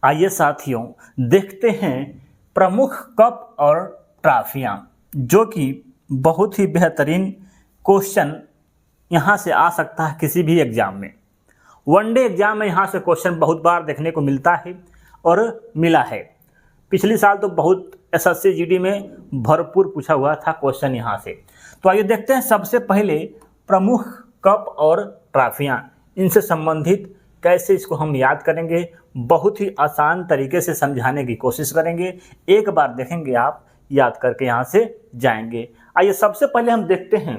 आइए साथियों, देखते हैं प्रमुख कप और ट्रॉफियाँ, जो कि बहुत ही बेहतरीन क्वेश्चन यहाँ से आ सकता है किसी भी एग्ज़ाम में। वनडे एग्ज़ाम में यहाँ से क्वेश्चन बहुत बार देखने को मिलता है और मिला है। पिछली साल तो बहुत एसएससी जीडी में भरपूर पूछा हुआ था क्वेश्चन यहाँ से। तो आइए देखते हैं सबसे पहले प्रमुख कप और ट्रॉफियाँ, इनसे संबंधित कैसे इसको हम याद करेंगे। बहुत ही आसान तरीके से समझाने की कोशिश करेंगे, एक बार देखेंगे आप याद करके यहाँ से जाएंगे। आइए सबसे पहले हम देखते हैं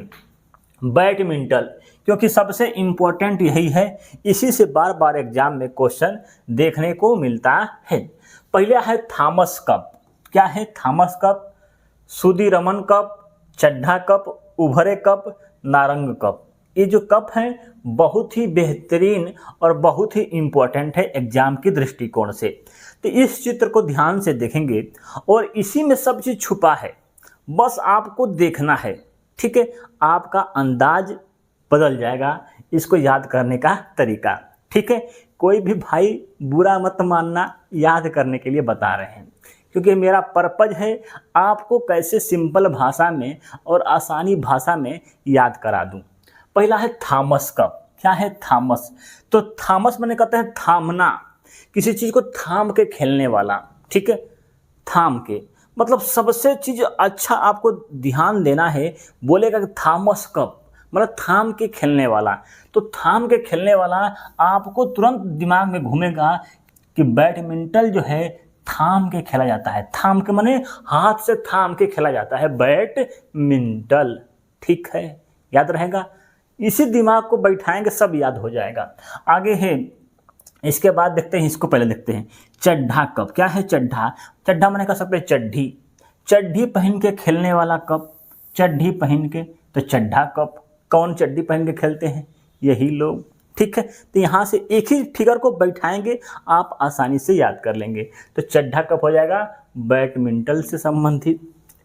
बैडमिंटन, क्योंकि सबसे इम्पोर्टेंट यही है, इसी से बार बार एग्जाम में क्वेश्चन देखने को मिलता है। पहले है थॉमस कप। क्या है Thomas cup? Sudirman cup, Chadha cup, Uber cup, Narang cup. ये जो कप हैं बहुत ही बेहतरीन और बहुत ही इम्पोर्टेंट है एग्जाम की दृष्टिकोण से। तो इस चित्र को ध्यान से देखेंगे और इसी में सब चीज़ छुपा है, बस आपको देखना है। ठीक है, आपका अंदाज बदल जाएगा इसको याद करने का तरीका। ठीक है, कोई भी भाई बुरा मत मानना, याद करने के लिए बता रहे हैं, क्योंकि मेरा पर्पज है आपको कैसे सिंपल भाषा में और आसानी भाषा में याद करा दूं। पहला है थॉमस कप। क्या है थॉमस? तो थॉमस मैंने कहते हैं थामना, किसी चीज़ को थाम के खेलने वाला। ठीक है, थाम के मतलब सबसे चीज़ अच्छा आपको ध्यान देना है। बोलेगा कि थॉमस कप मतलब थाम के खेलने वाला, तो थाम के खेलने वाला आपको तुरंत दिमाग में घूमेगा कि बैडमिंटन जो है थाम के खेला जाता है। थाम के माने हाथ से थाम के खेला जाता है बैडमिंटन। ठीक है, याद रहेगा, इसी दिमाग को बैठाएंगे सब याद हो जाएगा। आगे है, इसके बाद देखते हैं, इसको पहले देखते हैं चड्ढा कप। क्या है चड्ढा? चड्ढा मैंने कह सकते हैं चड्ढी, चड्ढी पहन के खेलने वाला कप। चड्ढी पहन के, तो चड्ढा कप। कौन चड्ढी पहन के खेलते हैं? यही लोग। ठीक है, तो यहाँ से एक ही फिगर को बैठाएंगे, आप आसानी से याद कर लेंगे। तो चड्ढा कप हो जाएगा बैडमिंटन से संबंधित।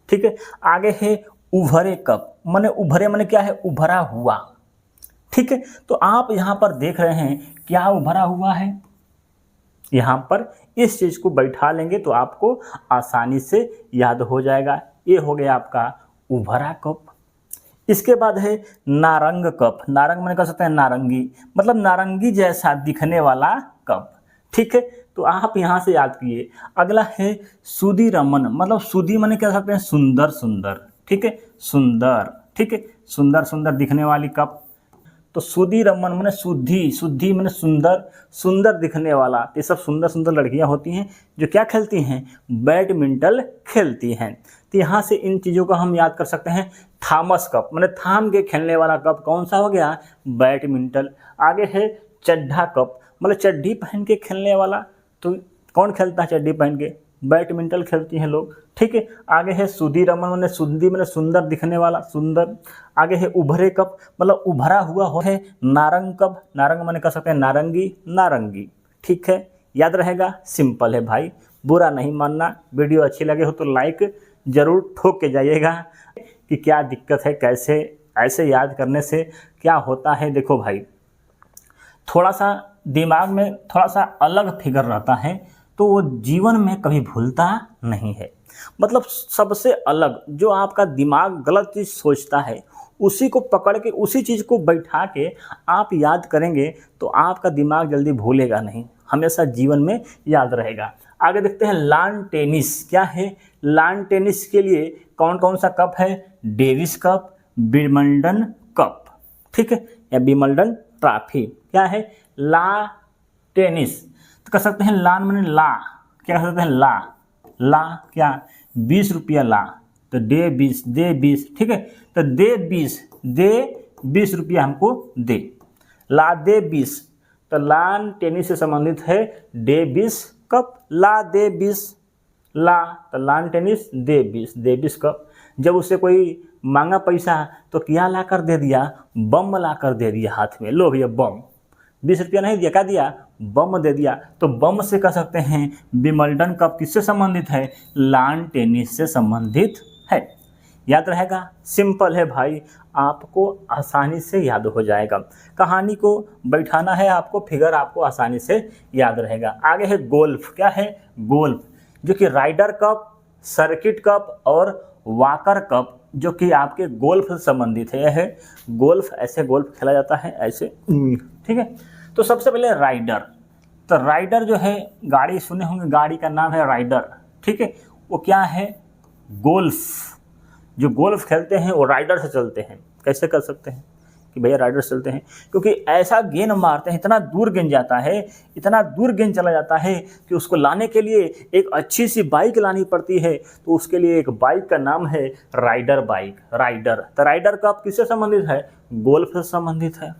ठीक है, आगे है उभरे कप। माने उभरे माने क्या है? उभरा हुआ। ठीक है, तो आप यहाँ पर देख रहे हैं क्या उभरा हुआ है, यहाँ पर इस चीज़ को बैठा लेंगे तो आपको आसानी से याद हो जाएगा। ये हो गया आपका उभरा कप। इसके बाद है नारंग कप। नारंग मैंने कह सकते हैं नारंगी, मतलब नारंगी जैसा दिखने वाला कप। ठीक है, तो आप यहाँ से याद कीजिए। अगला है सुदीरमन, मतलब सुदी मैंने कह सकते हैं सुंदर सुंदर। ठीक है, सुंदर। ठीक है, सुंदर सुंदर दिखने वाली कप। तो सुदीरमन मैंने शुद्धि, शुद्धि मैंने सुंदर, सुंदर दिखने वाला। ये सब सुंदर सुंदर लड़कियां होती हैं जो क्या खेलती हैं? बैडमिंटन खेलती हैं। तो यहाँ से इन चीज़ों को हम याद कर सकते हैं। थॉमस कप मैंने थाम के खेलने वाला कप, कौन सा हो गया? बैडमिंटन। आगे है चड्ढा कप, मतलब चड्ढी पहन के खेलने वाला। तो कौन खेलता है चड्ढी पहन के? बैडमिंटन खेलती हैं लोग। ठीक है, आगे है सुदीरमन मैंने सुंदी मैंने सुंदर दिखने वाला, सुंदर। आगे है उभरे कप, मतलब उभरा हुआ हो है। नारंग कप, नारंग मैंने कह सकते हैं नारंगी, नारंगी। ठीक है, याद रहेगा, सिंपल है भाई, बुरा नहीं मानना। वीडियो अच्छी लगे हो तो लाइक ज़रूर ठोक के जाइएगा कि क्या दिक्कत है, कैसे ऐसे याद करने से क्या होता है। देखो भाई, थोड़ा सा दिमाग में थोड़ा सा अलग फिगर रहता है तो वो जीवन में कभी भूलता नहीं है। मतलब सबसे अलग, जो आपका दिमाग गलत चीज़ सोचता है उसी को पकड़ के, उसी चीज़ को बैठा के आप याद करेंगे तो आपका दिमाग जल्दी भूलेगा नहीं, हमेशा जीवन में याद रहेगा। आगे देखते हैं लान टेनिस। क्या है? लान टेनिस के लिए कौन कौन सा कप है? Davis cup, Wimbledon cup. ठीक है, या विंबलडन ट्रॉफी। क्या है? ला टेनिस। तो कह सकते हैं लान मैंने ला, क्या कह सकते हैं? ला, ला क्या? 20 रुपया ला, तो दे 20, दे 20। ठीक है, तो दे 20, दे 20 रुपया हमको दे, ला दे 20। तो लान टेनिस से संबंधित है दे 20 कप, ला दे 20, ला, तो लान टेनिस दे 20, दे 20 कप। जब उससे कोई मांगा पैसा तो क्या ला कर दे दिया? बम ला कर दे दिया हाथ में, लो भैया बम। 20 रुपया नहीं दिया, क्या दिया? बम दे दिया। तो बम से कह सकते हैं विंबलडन कप किससे संबंधित है? लान टेनिस से संबंधित है। याद रहेगा, सिंपल है भाई, आपको आसानी से याद हो जाएगा। कहानी को बैठाना है आपको, फिगर आपको आसानी से याद रहेगा। आगे है गोल्फ। क्या है? गोल्फ, जो कि राइडर कप, सर्किट कप और वॉकर कप, जो कि आपके गोल्फ से संबंधित है। यह है गोल्फ, ऐसे गोल्फ खेला जाता है ऐसे, ठीक है। तो सबसे पहले राइडर, तो राइडर जो है, गाड़ी सुने होंगे, गाड़ी का नाम है राइडर, ठीक है। वो क्या है? गोल्फ। जो गोल्फ खेलते हैं वो राइडर से चलते हैं। कैसे कर सकते हैं कि भैया राइडर से चलते हैं? क्योंकि ऐसा गेंद मारते हैं, इतना दूर गेंद जाता है, इतना दूर गेंद चला जाता है कि उसको लाने के लिए एक अच्छी सी बाइक लानी पड़ती है। तो उसके लिए एक बाइक का नाम है राइडर बाइक, राइडर। तो राइडर कप किससे संबंधित है? गोल्फ से संबंधित है।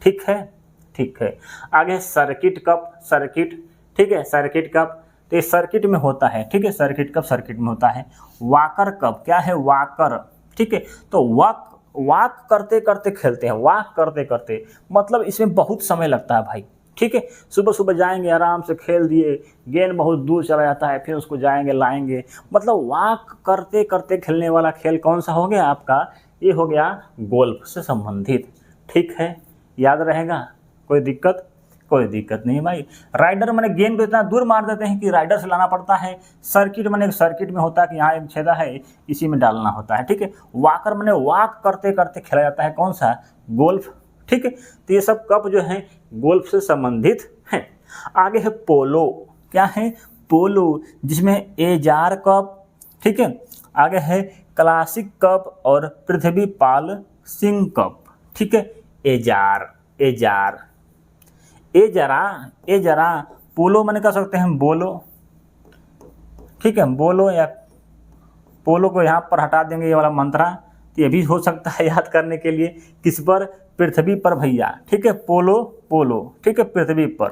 ठीक है, ठीक है। आगे सर्किट कप, सर्किट, ठीक है, सर्किट कप, तो ये सर्किट में होता है, ठीक है, सर्किट कप सर्किट में होता है। वॉकर कप, क्या है? वॉकर, ठीक है। तो वॉक करते करते खेलते हैं, वॉक करते करते, मतलब इसमें बहुत समय लगता है भाई, ठीक है। सुबह सुबह जाएंगे, आराम से खेल दिए, गेंद बहुत दूर चला जाता है, फिर उसको जाएंगे लाएंगे, मतलब वॉक करते करते खेलने वाला खेल कौन सा हो गया आपका? ये हो गया गोल्फ से संबंधित, ठीक है। याद रहेगा, कोई दिक्कत? कोई दिक्कत नहीं भाई। राइडर माने गेंद को इतना दूर मार देते हैं कि राइडर से लाना पड़ता है। सर्किट माने सर्किट में होता है कि यहाँ एक छेदा है, इसी में डालना होता है, ठीक है। वॉकर माने वॉक करते करते खेला जाता है, कौन सा? गोल्फ, ठीक है। तो ये सब कप जो है गोल्फ से संबंधित है। आगे है पोलो। क्या है? पोलो, जिसमें एजार कप, ठीक है। आगे है क्लासिक कप और पृथ्वी पाल सिंह कप, ठीक है। एजार, एजार, ए जरा पोलो मैंने कह सकते हैं बोलो, ठीक है, बोलो, या पोलो को यहाँ पर हटा देंगे ये वाला मंत्रा, तो ये भी हो सकता है याद करने के लिए। किस पर? पृथ्वी पर भैया, ठीक है। पोलो, पोलो, ठीक है, पृथ्वी पर,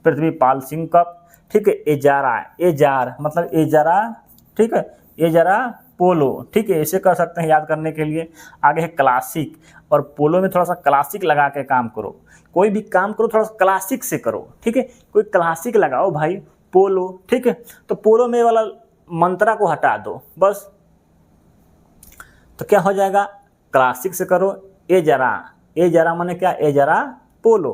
पृथ्वी पाल सिंह कप, ठीक है। एजारा, एजार मतलब एजरा, ठीक है, एजरा पोलो, ठीक है, ऐसे कर सकते हैं याद करने के लिए। आगे है क्लासिक, और पोलो में थोड़ा सा क्लासिक लगा के काम करो, कोई भी काम करो थोड़ा सा क्लासिक से करो, ठीक है, कोई क्लासिक लगाओ भाई, पोलो, ठीक है। तो पोलो में वाला मंत्रा को हटा दो बस, तो क्या हो जाएगा? क्लासिक से करो। ए जरा माने क्या? ए जरा पोलो,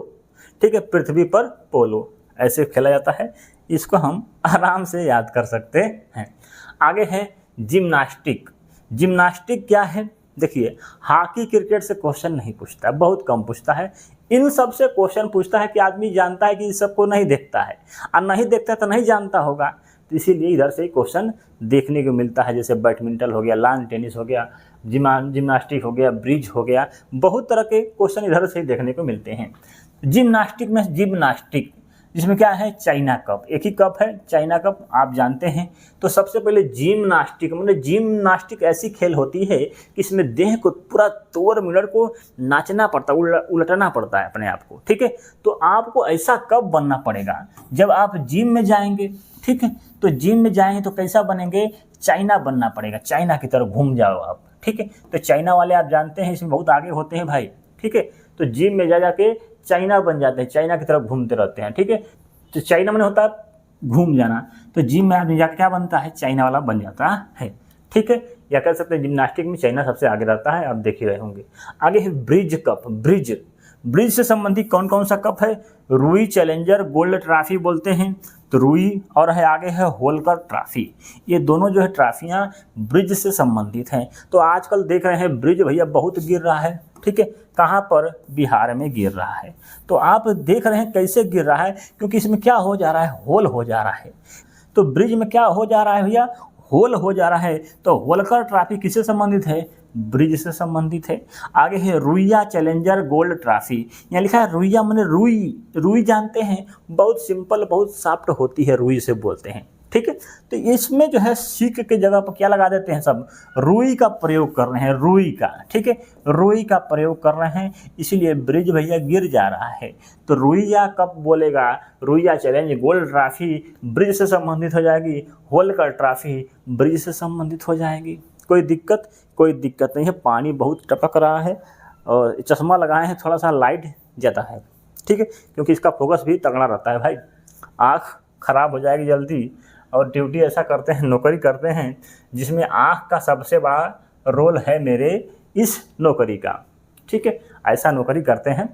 ठीक है, पृथ्वी पर पोलो, ऐसे खेला जाता है। इसको हम आराम से याद कर सकते हैं। आगे है जिम्नास्टिक। जिम्नास्टिक क्या है? देखिए, हॉकी क्रिकेट से क्वेश्चन नहीं पूछता है, बहुत कम पूछता है। इन सब से क्वेश्चन पूछता है कि आदमी जानता है कि इस सबको नहीं देखता है, और नहीं देखता है तो नहीं जानता होगा, तो इसीलिए इधर से क्वेश्चन देखने को मिलता है। जैसे बैडमिंटन हो गया, लॉन टेनिस हो गया, जिम्नास्टिक हो गया, ब्रिज हो गया, बहुत तरह के क्वेश्चन इधर से देखने को मिलते हैं। जिम्नास्टिक में जिम्नास्टिक, जिसमें क्या है? चाइना कप, एक ही कप है, चाइना कप, आप जानते हैं। तो सबसे पहले जिम्नास्टिक, मतलब जिम्नास्टिक ऐसी खेल होती है कि इसमें देह को पूरा तोड़ मिनट को नाचना पड़ता है, उलटना पड़ता है अपने आप को, ठीक है। तो आपको ऐसा कब बनना पड़ेगा? जब आप जिम में जाएंगे, ठीक है, तो जिम में जाएंगे तो कैसा बनेंगे? चाइना बनना पड़ेगा, चाइना की तरफ घूम जाओ आप, ठीक है। तो चाइना वाले आप जानते हैं इसमें बहुत आगे होते हैं भाई, ठीक है। तो जिम में जा जाके चाइना बन जाते हैं, चाइना की तरफ घूमते रहते हैं, ठीक है। तो चाइना में होता है घूम जाना, तो जिम में आदमी जाकर क्या बनता है? चाइना वाला बन जाता है, ठीक है। या कह सकते हैं जिम्नास्टिक में चाइना सबसे आगे रहता है, आप देख ही रहे होंगे। आगे है ब्रिज कप। ब्रिज, ब्रिज से संबंधित कौन कौन सा कप है? रूई चैलेंजर गोल्ड ट्रॉफी बोलते हैं, तो रूई, और है आगे है होलकर ट्रॉफी। ये दोनों जो है ट्रॉफियाँ ब्रिज से संबंधित हैं। तो आजकल देख रहे हैं ब्रिज भैया बहुत गिर रहा है, ठीक है। कहाँ पर? बिहार में गिर रहा है। तो आप देख रहे हैं कैसे गिर रहा है, क्योंकि इसमें क्या हो जा रहा है? होल हो जा रहा है। तो ब्रिज में क्या हो जा रहा है भैया? होल हो जा रहा है। तो होलकर ट्रॉफी किससे संबंधित है? ब्रिज से संबंधित है। आगे है रुइया चैलेंजर गोल्ड ट्रॉफी। यहाँ लिखा है रुइया माने रुई, रुई जानते हैं, बहुत सिंपल, बहुत सॉफ्ट होती है, रुई से बोलते हैं, ठीक है। तो इसमें जो है सीख के जगह पर क्या लगा देते हैं? सब रुई का प्रयोग कर रहे हैं, रुई का, ठीक है, रुई का प्रयोग कर रहे हैं, इसीलिए ब्रिज भैया गिर जा रहा है। तो रुइया कब बोलेगा? Ruia challenge gold trophy bridge से संबंधित हो जाएगी, होलकर ट्रॉफी ब्रिज से संबंधित हो जाएगी। कोई दिक्कत? कोई दिक्कत नहीं है। पानी बहुत टपक रहा है और चश्मा लगाए हैं, थोड़ा सा लाइट जाता है, ठीक है, क्योंकि इसका फोकस भी तगड़ा रहता है भाई, आँख खराब हो जाएगी जल्दी। और ड्यूटी ऐसा करते हैं, नौकरी करते हैं जिसमें आँख का सबसे बड़ा रोल है मेरे इस नौकरी का। ठीक है, ऐसा नौकरी करते हैं,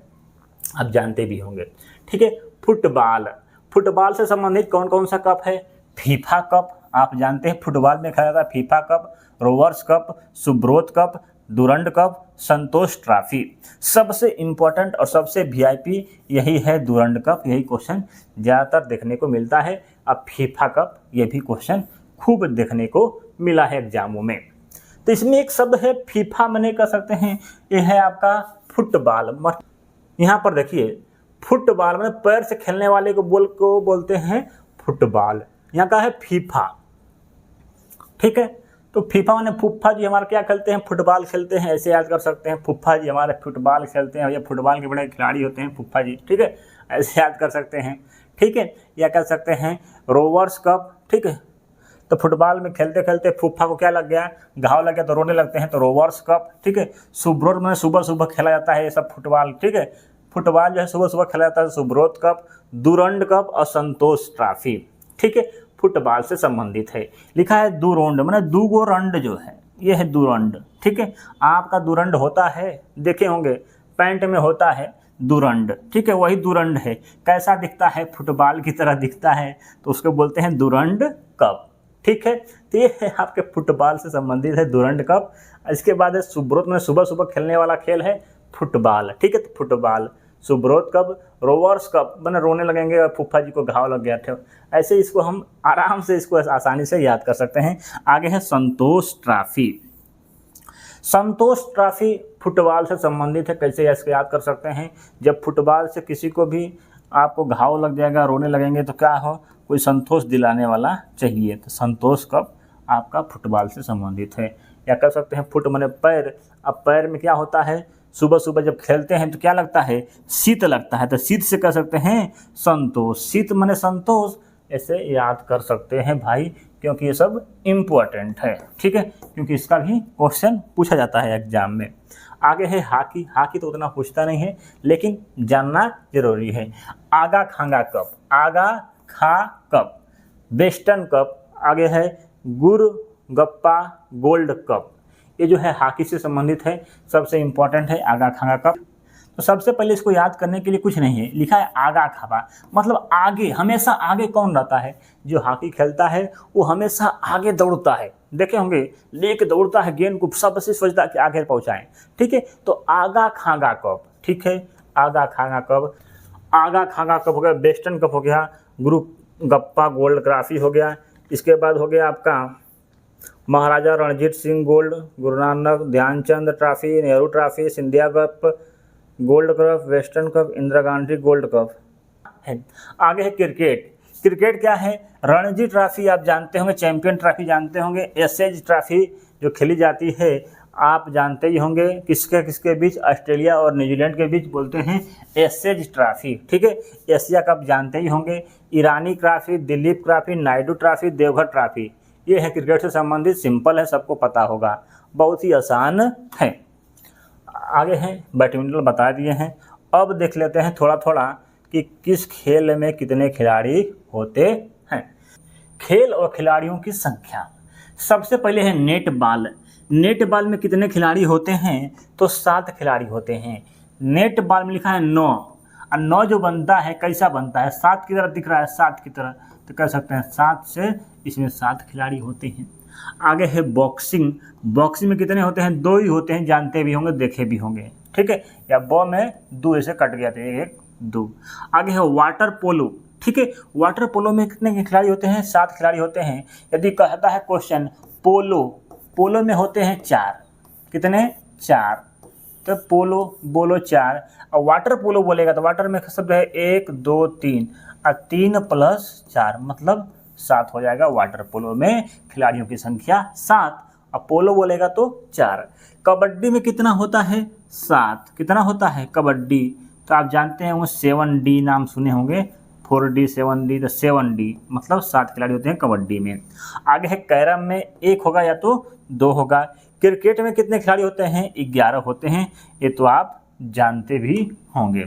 आप जानते भी होंगे। ठीक है, फुटबॉल, फुटबॉल से संबंधित कौन कौन सा कप है? फीफा कप, आप जानते हैं फुटबॉल में खेला जाता है FIFA Cup, Rovers Cup, Subroto Cup, Durand Cup, Santosh Trophy. सबसे इम्पोर्टेंट और सबसे वीआईपी यही है डुरंड कप, यही क्वेश्चन ज़्यादातर देखने को मिलता है। अब फीफा कप, ये भी क्वेश्चन खूब देखने को मिला है एग्जामों में। तो इसमें एक शब्द है फीफा, मैंने कह सकते हैं ये है आपका फुटबॉल। यहाँ पर देखिए फुटबॉल मैंने पैर से खेलने वाले को बोलते हैं फुटबॉल, यहाँ का है फीफा। ठीक है, तो फीफा माने फुफ्फा जी हमारे क्या खेलते हैं? फुटबॉल खेलते हैं, ऐसे याद कर सकते हैं। फुफ्फा जी हमारे फुटबॉल खेलते हैं, या फुटबॉल के बड़े खिलाड़ी होते हैं फुफ्फा जी। ठीक है, ऐसे याद कर सकते हैं। ठीक है, या कह सकते हैं रोवर्स कप। ठीक है, तो फुटबॉल में खेलते खेलते फुफ्फा को क्या लग गया? घाव लग गया, तो रोने लगते हैं, तो रोवर्स कप। ठीक है, सुब्रोत में सुबह सुबह खेला जाता है ये सब फुटबॉल। ठीक है, फुटबॉल जो है सुबह सुबह खेला जाता है, सुब्रोत कप, डुरंड कप और संतोष ट्रॉफी। ठीक है, फुटबॉल से संबंधित है। लिखा है डुरंड, मैंने दूगो रंड जो है ये है डुरंड। ठीक है, आपका डुरंड होता है, देखे होंगे पैंट में होता है डुरंड। ठीक है, वही डुरंड है। कैसा दिखता है? फुटबॉल की तरह दिखता है, तो उसको बोलते हैं डुरंड कप। ठीक है, तो ये है आपके फुटबॉल से संबंधित है डुरंड कप। इसके बाद है सुब्रोत में सुबह सुबह खेलने वाला खेल है फुटबॉल। ठीक है, तो football, Subroto cup, Rovers cup मैंने रोने लगेंगे और फुफ्फा जी को घाव लग गया था। ऐसे इसको हम आराम से इसको आसानी से याद कर सकते हैं। आगे है संतोष ट्रॉफी। संतोष ट्रॉफी फुटबॉल से संबंधित है। कैसे इसको याद कर सकते हैं? जब फुटबॉल से किसी को भी आपको घाव लग जाएगा, रोने लगेंगे, तो क्या हो? कोई संतोष दिलाने वाला चाहिए, तो संतोष कप आपका फुटबॉल से संबंधित है। या कह सकते हैं फुट माने पैर। अब पैर में क्या होता है? सुबह सुबह जब खेलते हैं तो क्या लगता है? शीत लगता है, तो शीत से कह सकते हैं संतोष। शीत माने संतोष, ऐसे याद कर सकते हैं भाई, क्योंकि ये सब इम्पोर्टेंट है। ठीक है, क्योंकि इसका भी क्वेश्चन पूछा जाता है एग्जाम में। आगे है हॉकी। हॉकी तो उतना पूछता नहीं है, लेकिन जानना जरूरी है। आगा खांगा कप, आगा खा कप, वेस्टर्न कप। आगे है गुर गप्पा गोल्ड कप। ये जो है हॉकी से संबंधित है, सबसे इम्पोर्टेंट है आगा खांगा कप। तो सबसे पहले इसको याद करने के लिए कुछ नहीं है, लिखा है आगा खाबा, मतलब आगे, हमेशा आगे कौन रहता है? जो हॉकी खेलता है वो हमेशा आगे दौड़ता है। देखे होंगे लेके दौड़ता है गेंद को, सबसे सोचता है कि आगे पहुंचाएं। ठीक है, तो आगा खांगा कप। ठीक है, आगा खांगा कप, आगा खांगा कप हो गया, वेस्टर्न कप हो गया, गुरु गप्पा गोल्ड ट्रॉफी हो गया। इसके बाद हो गया आपका महाराजा Ranjit Singh gold, Guru Nanak Dhyanchand trophy, Nehru trophy, Scindia cup gold cup, western cup, Indira Gandhi gold cup है। आगे है क्रिकेट। क्रिकेट क्या है? रणजी ट्रॉफी आप जानते होंगे, चैंपियन ट्रॉफी जानते होंगे, एशेज ट्रॉफी जो खेली जाती है आप जानते ही होंगे। किसके किसके बीच? ऑस्ट्रेलिया और न्यूजीलैंड के बीच बोलते हैं एशेज ट्रॉफी। ठीक है, एशिया कप जानते ही होंगे, Irani Trophy, Duleep Trophy, Naidu Trophy, Deodhar Trophy. ये है क्रिकेट से संबंधित, सिंपल है, सबको पता होगा, बहुत ही आसान है। आगे हैं बैडमिंटन, बता दिए हैं। अब देख लेते हैं थोड़ा थोड़ा कि किस खेल में कितने खिलाड़ी होते हैं। खेल और खिलाड़ियों की संख्या। सबसे पहले है नेट बॉल। नेट बॉल में कितने खिलाड़ी होते हैं? तो 7 खिलाड़ी होते हैं। नेट बॉल में लिखा है 9, और 9 जो बनता है कैसा बनता है? 7 की तरह दिख रहा है, 7 की तरह, तो कह सकते हैं 7 से इसमें 7 खिलाड़ी होते हैं। आगे है बॉक्सिंग। बॉक्सिंग में कितने होते हैं? 2 ही होते हैं, जानते भी होंगे, देखे भी होंगे। ठीक है, या बॉ में 2 ऐसे कट गया था, 1 2। आगे है वाटर पोलो। ठीक है, वाटर पोलो में कितने खिलाड़ी होते हैं? 7 खिलाड़ी होते हैं। यदि कहता है क्वेश्चन पोलो, पोलो में होते हैं 4, कितने? 4, तो पोलो बोलो 4। और वाटर पोलो बोलेगा तो वाटर में शब्द है 1 2 3, और 3 + 4 मतलब 7 हो जाएगा। वाटर पोलो में खिलाड़ियों की संख्या 7, और पोलो बोलेगा तो 4। कबड्डी में कितना होता है? 7। कितना होता है कबड्डी? तो आप जानते हैं वो 7D नाम सुने होंगे, 4D 7D, तो 7D मतलब 7 खिलाड़ी होते हैं कबड्डी में। आगे है कैरम में 1 होगा या तो 2 होगा। क्रिकेट में कितने खिलाड़ी होते हैं? 11 होते हैं, ये तो आप जानते भी होंगे।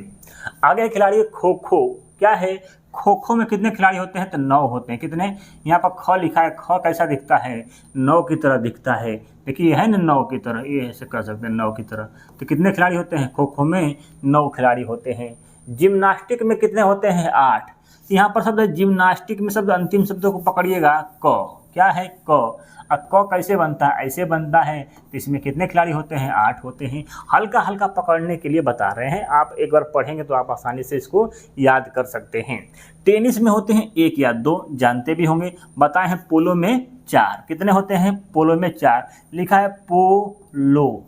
आगे खिलाड़ी खो खो। क्या है? खो खो में कितने खिलाड़ी होते हैं? तो 9 होते हैं। कितने? यहाँ पर ख लिखा है, ख कैसा दिखता है? 9 की तरह दिखता है। देखिए है ना 9 की तरह, ये ऐसे कर सकते हैं 9 की तरह। तो कितने खिलाड़ी होते हैं? खो खो में 9 खिलाड़ी होते हैं। जिम्नास्टिक में कितने होते हैं? 8। यहाँ पर शब्द जिम्नास्टिक में शब्द अंतिम शब्दों को पकड़िएगा, क। क्या है? क। अब क कैसे बनता है? ऐसे बनता है। तो इसमें कितने खिलाड़ी होते हैं? 8 होते हैं। हल्का हल्का पकड़ने के लिए बता रहे हैं, आप एक बार पढ़ेंगे तो आप आसानी से इसको याद कर सकते हैं। टेनिस में होते हैं 1 या 2, जानते भी होंगे। बताए हैं पोलो में 4। कितने होते हैं? पोलो में 4। लिखा है पोलो।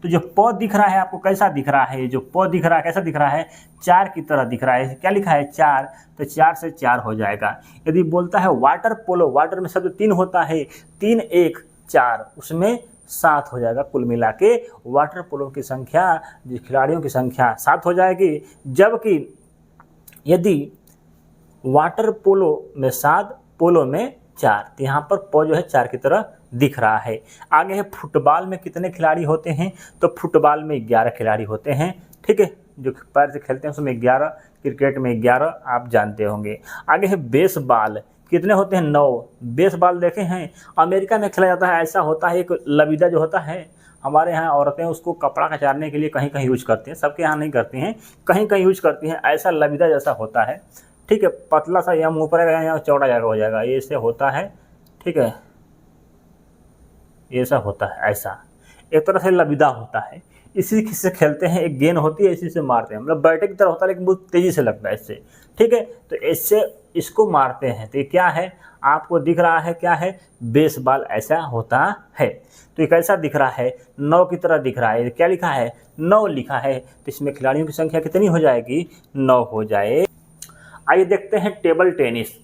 तो जो प दिख रहा है आपको कैसा दिख रहा है? जो प दिख रहा है कैसा दिख रहा है? 4 की तरह दिख रहा है। क्या लिखा है? 4। तो 4 से 4 हो जाएगा। यदि बोलता है वाटर पोलो, वाटर में शब्द 3 होता है, 3 1 4, उसमें 7 हो जाएगा। कुल मिला के वाटर पोलो की संख्या, जो खिलाड़ियों की संख्या 7 हो जाएगी। जबकि यदि वाटर पोलो में 7, पोलो में 4, तो यहाँ पर प जो है 4 की तरह दिख रहा है। आगे है फुटबॉल में कितने खिलाड़ी होते हैं? तो फुटबॉल में 11 खिलाड़ी होते हैं। ठीक है, जो पैर से खेलते हैं उसमें 11, क्रिकेट में 11, आप जानते होंगे। आगे है बेसबॉल, कितने होते हैं? 9। बेसबॉल देखे हैं, अमेरिका में खेला जाता है। ऐसा होता है, एक लबीदा जो होता है, हमारे यहाँ औरतें उसको कपड़ा कचारने के लिए कहीं कहीं यूज करती हैं, सबके यहाँ नहीं करती हैं, कहीं कहीं यूज करती हैं। ऐसा लबीदा जैसा होता है। ठीक है, पतला सा यहाँ मुँह पर यहाँ चौड़ा जगह हो जाएगा, ये ऐसे होता है। ठीक है, ऐसा होता है, ऐसा एक तरह से लबीदा होता है। इसी से खेलते हैं, एक गेंद होती है, इसी से मारते हैं। मतलब बैटे की तरह होता है लेकिन बहुत तेज़ी से लगता है इससे। ठीक है, तो इससे इसको मारते हैं। तो ये क्या है? आपको दिख रहा है, क्या है? बेसबॉल ऐसा होता है। तो ये कैसा दिख रहा है? 9 की तरह दिख रहा है। क्या लिखा है? 9 लिखा है। तो इसमें खिलाड़ियों की संख्या कितनी हो जाएगी? 9 हो जाए। आइए देखते हैं टेबल टेनिस।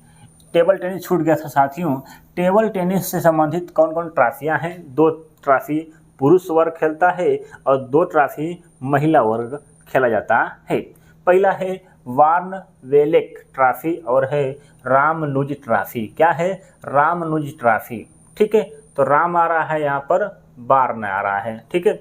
टेबल टेनिस छूट गया था साथियों। टेबल टेनिस से संबंधित कौन कौन ट्रॉफियाँ हैं? 2 ट्रॉफी पुरुष वर्ग खेलता है और 2 ट्रॉफी महिला वर्ग खेला जाता है। पहला है वार्न वेलेक ट्रॉफी और है रामनुज ट्रॉफी। क्या है? रामनुज ट्रॉफी। ठीक है, तो राम आ रहा है यहाँ पर, वार्न आ रहा है। ठीक है,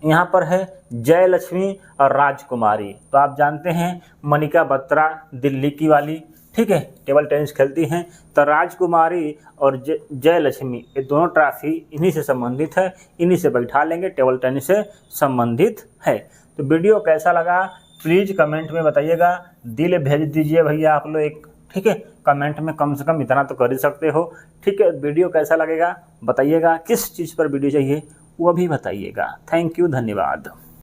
यहाँ पर है जयलक्ष्मी और राजकुमारी। तो आप जानते हैं मनिका बत्रा दिल्ली की वाली, ठीक है, टेबल टेनिस खेलती हैं। तो राजकुमारी और जयलक्ष्मी, ये दोनों ट्रॉफी इन्हीं से संबंधित है, इन्हीं से बैठा लेंगे, टेबल टेनिस से संबंधित है। तो वीडियो कैसा लगा प्लीज़ कमेंट में बताइएगा। दिल भेज दीजिए भैया आप लोग एक, ठीक है, कमेंट में कम से कम इतना तो कर ही सकते हो। ठीक है, वीडियो कैसा लगेगा बताइएगा, किस चीज़ पर वीडियो चाहिए वो भी बताइएगा। थैंक यू, धन्यवाद।